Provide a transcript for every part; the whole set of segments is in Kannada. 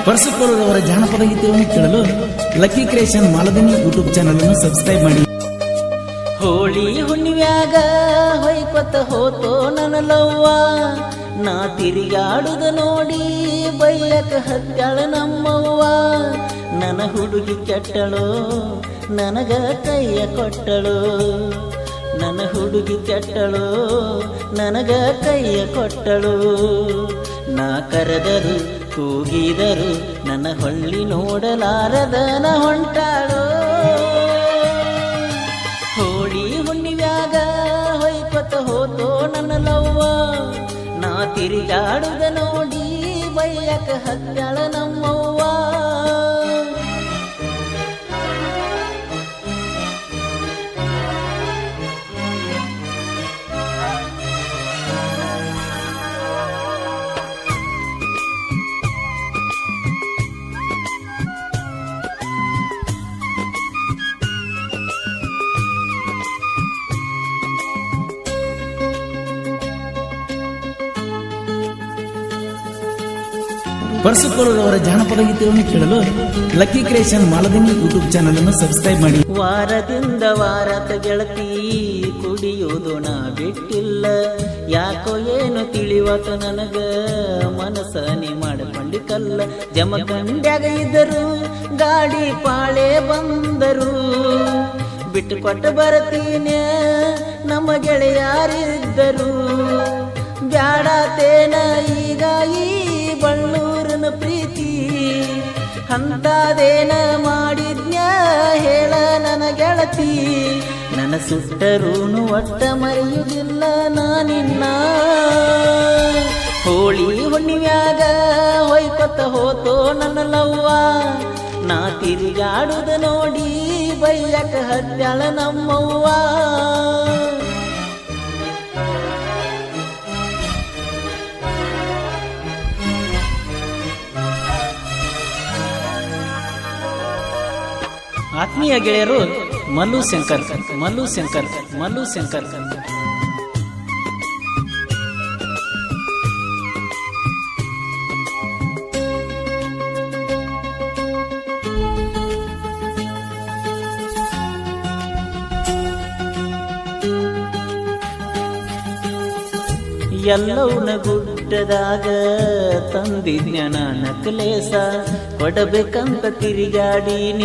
ಪರಸುಪುರದವರ ಜಾನಪದ ಗೀತೆಯನ್ನು ಕೇಳಲು ಲಕ್ಕಿ ಕ್ರಿಯೇಷನ್ ಮಾಲದಿನಿ ಯೂಟ್ಯೂಬ್ ಚಾನಲ್ ಅನ್ನು ಸಬ್ಸ್ಕ್ರೈಬ್ ಮಾಡಿ. ಹೋಳಿ ಹುಣ್ಣಿವ್ಯಾಗ ಹೊಯ್ಕೊತ್ತ ಹೋತೋ ನನ್ನ ಲವ್ವ, ನಾ ತಿರುಗಾಡುದ ನೋಡಿ ಬೈಯಕ ಹತ್ಯಾಳ ನಮ್ಮವ್ವ. ನನ್ನ ಹುಡುಗಿ ಕೆಟ್ಟಳು ನನಗ ಕೈಯ ಕೊಟ್ಟಳು, ನನ್ನ ಹುಡುಗಿ ಕೆಟ್ಟಳು ನನಗ ಕೈಯ ಕೊಟ್ಟಳು. ನಾ ಕರೆದರು ಕೂಗಿದರು ನನ್ನ ಹೊಳ್ಳಿ ನೋಡಲಾರದನ ಹೊಂಟಾಳು. ಹೋಳಿ ಹುಣ್ಣಿವ್ಯಾಗ ಹೊಯ್ಕೊತ್ತ ಹೋತೋ ನನ್ನ ಲವ್ವ, ನಾ ತಿರುಗಾಡುದ ನೋಡಿ ಬೈಯಕ ಹತ್ಯಾಳ ನಮ್ಮವ್ವ. ಪರಸುಪುರದವರ ಜಾನಪದ ಗೀತೆಯನ್ನು ಕೇಳಲು ಲಕ್ಕಿ ಕ್ರಿಯೇಷನ್ ಮಾಲದಿನಿ ಯೂಟ್ಯೂಬ್ ಚಾನಲ್ ಅನ್ನು ಸಬ್ಸ್ಕ್ರೈಬ್ ಮಾಡಿ. ವಾರದಿಂದ ವಾರದ ಗೆಳತಿ ಕುಡಿಯುವುದು ನಾ ಬಿಟ್ಟಿಲ್ಲ, ಯಾಕೋ ಏನು ತಿಳಿವತ ನನಗ ಮನಸನಿ ಮಾಡಿಕೊಂಡಿಕಲ್ಲ. ಜಮಖಂಡ್ಯಾಗ ಇದ್ದರು ಗಾಡಿ ಪಾಳೆ ಬಂದರು, ಬಿಟ್ಟು ಕೊಟ್ಟು ಬರತೀನಿ ನಮ್ಮ ಗೆಳೆಯಾರಿದ್ದರು. ಬ್ಯಾಡತೇನ ಈಗ ಈ ಬಳ್ಳೂರನ ಪ್ರೀತಿ, ಅಂತದೇನ ಮಾಡಿದ್ನ್ಯ ಹೇಳ ನನ್ನ ಗೆಳತಿ. ನನ್ನ ಸುಟ್ಟರೂನು ಒಟ್ಟ ಮರೆಯುವುದಿಲ್ಲ ನಾನಿನ್ನ. ಹೋಳಿ ಹುಣ್ಣಿವ್ಯಾಗ ಹೊಯ್ಕೊತ್ತ ಹೋತೋ ನನ್ನ ಲವ್ವ, ನಾ ತಿರುಗಾಡುದ ನೋಡಿ ಬೈಯಕ ಹತ್ಯಾಳ ನಮ್ಮವ್ವ. ಆತ್ಮೀಯ ಗೆಳೆಯರು ಮಲ್ಲು ಶಂಕರ್, ಮಲ್ಲು ಶಂಕರ್, ಮಲ್ಲು ಶಂಕರ್. ಎಲ್ಲವನ ಗುಡ್ಡದಾಗ ತಂದಿದ್ನ ನಕಲೇಸ, ಕೊಡಬೇಕಂತ ತಿರುಗಾಡಿನ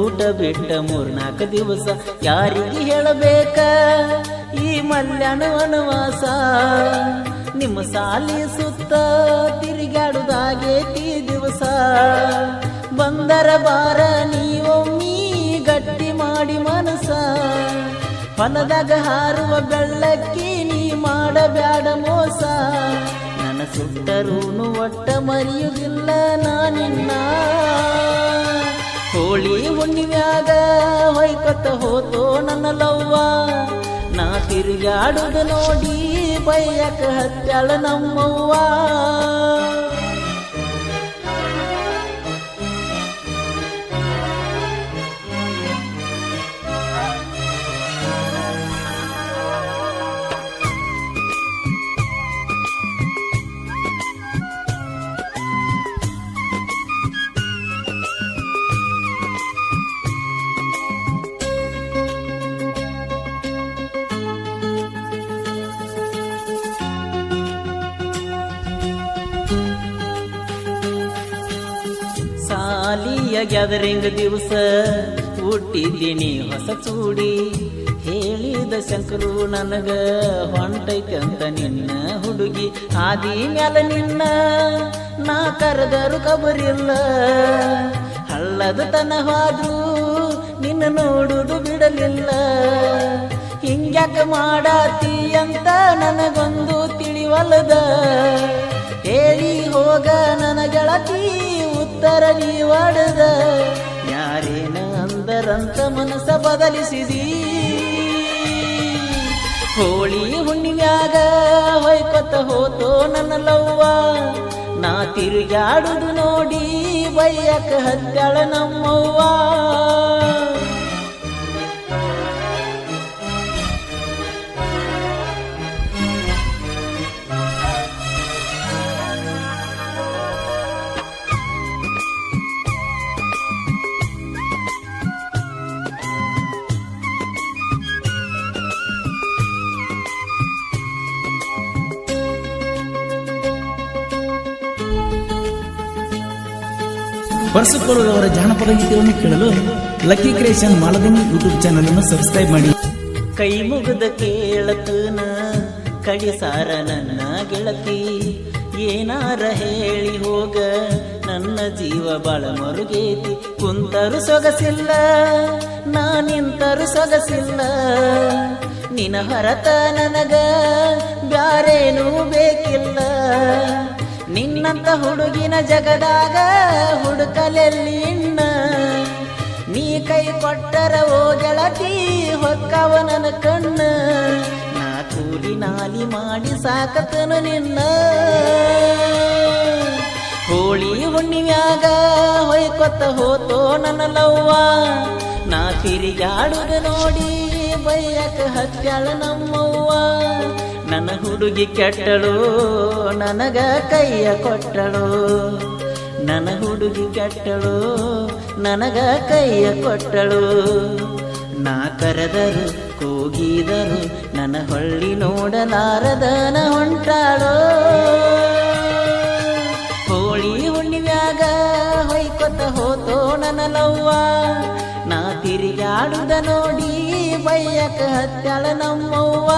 ಊಟ ಬಿಟ್ಟ 3-4 ದಿವಸ. ಯಾರಿಗೆ ಹೇಳಬೇಕ ಈ ಮಲ್ಯಾಣ ವನವಾಸ, ನಿಮ್ಮ ಸಾಲಿ ಸುತ್ತ ತಿರುಗಾಡುದಾಗೇತಿ ದಿವಸ. ಬಂದರ ಬಾರ ನೀವೊಮ್ಮಿ ಗಟ್ಟಿ ಮಾಡಿ ಮನಸ, ಹೊಲದಾಗ ಹಾರುವ ಬೆಳ್ಳಕ್ಕಿ ನೀ ಮಾಡಬ್ಯಾಡ ಮೋಸ. ನನ್ನ ಸುಟ್ಟರೂನು ಒಟ್ಟ ಮರೆಯುವುದಿಲ್ಲ ನಾನಿನ್ನ. ಹೋಳಿ ಹುಣ್ಣಿವ್ಯಾಗ ಹೊಯ್ಕೊತ್ತ ಹೋತೋ ನನ್ನ ಲವ್ವ, ನಾ ತಿರುಗಾಡುದ ನೋಡಿ ಬೈಯಕ ಹತ್ಯಾಳ ನಮ್ಮವ್ವ. ಸಾಲಿಯ ಗ್ಯಾದರಿಂಗ್ ದಿವಸ ಹುಟ್ಟಿದ್ದೀನಿ ಹೊಸ ಚೂಡಿ, ಹೇಳಿದ ಶಂಕರು ನನಗ ಹೊಂಟೈತಂತ ನಿನ್ನ ಹುಡುಗಿ. ಆದಿ ಮ್ಯಾಲ ನಿನ್ನ ನಾ ಕರೆದರು ಕಬರಿಲ್ಲ, ಹಳ್ಳದ ತನ ಹೋದ್ರು ನಿನ್ನ ನೋಡುದು ಬಿಡಲಿಲ್ಲ. ಹಿಂಗ್ಯಾಕ ಮಾಡಾತಿ ಅಂತ ನನಗೊಂದು ತಿಳಿವಲ್ಲದ, ಹೇಳಿ ಹೋಗ ನನ್ನ ಗೆಳತಿ ಉತ್ತರ ನೀವಾಡದ. ಯಾರೇನ ಅಂದರಂತ ಮನಸ್ಸ ಬದಲಿಸಿದಿ. ಹೋಳಿ ಹುಣ್ಣಿವ್ಯಾಗ ಹೊಯ್ಕೊತ್ತ ಹೋತೋ ನನ್ನ ಲವ್ವ, ನಾ ತಿರುಗಾಡುದು ನೋಡಿ ಬೈಯಕ ಹತ್ಯಾಳ ನಮ್ಮವ್ವ. ಪರಸುಕೋಳರವರ ಜಾನಪದ ಗೀತೆಯನ್ನು ಕೇಳಲು ಲಕ್ಕಿ ಕ್ರಿಯೇಷನ್ ಮಾಲದಿನಿ ಯೂಟ್ಯೂಬ್ ಚಾನಲ್ ಅನ್ನು ಸಬ್ಸ್ಕ್ರೈಬ್ ಮಾಡಿ. ಕೈ ಮುಗಿದ ಕೇಳತನ ಕಡಿಸಾರ ನನ್ನ ಗೆಳತಿ, ಏನಾರ ಹೇಳಿ ಹೋಗ ನನ್ನ ಜೀವ ಬಾಳ ಮರುಗೇತಿ. ಕುಂತರು ಸೊಗಸಿಲ್ಲ, ನಾ ನಿಂತರು ಸೊಗಸಿಲ್ಲ, ನಿನ ಹೊರತ ನನಗ ಬ್ಯಾರೇನೂ ಬೇಕಿಲ್ಲ. ನಿನ್ನಂತ ಹುಡುಗಿನ ಜಗದಾಗ ಹುಡುಕಲೆಲ್ಲಿ ಇನ್ನ, ನೀ ಕೈ ಕೊಟ್ಟರ ಓ ಗೆಳತಿ ಹೊಕ್ಕವ ನನ್ನ ಕಣ್ಣ. ನಾ ಕೂಲಿ ನಾಲಿ ಮಾಡಿ ಸಾಕತನು ನಿನ್ನ. ಹೋಳಿ ಹುಣ್ಣಿಮ್ಯಾಗ ಹೊಯ್ಕೊತ್ತ ಹೋತೋ ನನ್ನ ಲವ್ವ, ನಾ ತಿರುಗಾಡುದ ನೋಡಿ ಬೈಯಕ ಹತ್ಯಾಳ ನಮ್ಮವ್ವ. ನನ್ನ ಹುಡುಗಿ ಕೆಟ್ಟಳು ನನಗ ಕೈಯ ಕೊಟ್ಟಳು, ನನ್ನ ಹುಡುಗಿ ಕೆಟ್ಟಳು ನನಗ ಕೈಯ ಕೊಟ್ಟಳು. ನಾ ಕರೆದರು ಕೂಗಿದರು ನನ್ನ ಹೊಳ್ಳಿ ನೋಡಲಾರದನ ಹೊಂಟಾಳೋ. ಹೋಳಿ ಹುಣ್ಣಿಮ್ಯಾಗ ಹೊಯ್ಕೊತ್ತ ಹೋತೋ ನನ್ನ ಲವ್ವ, ನಾ ತಿರುಗಾಡುದ ನೋಡಿ ಬೈಯಕ ಹತ್ಯಾಳ ನಮ್ಮವ್ವ.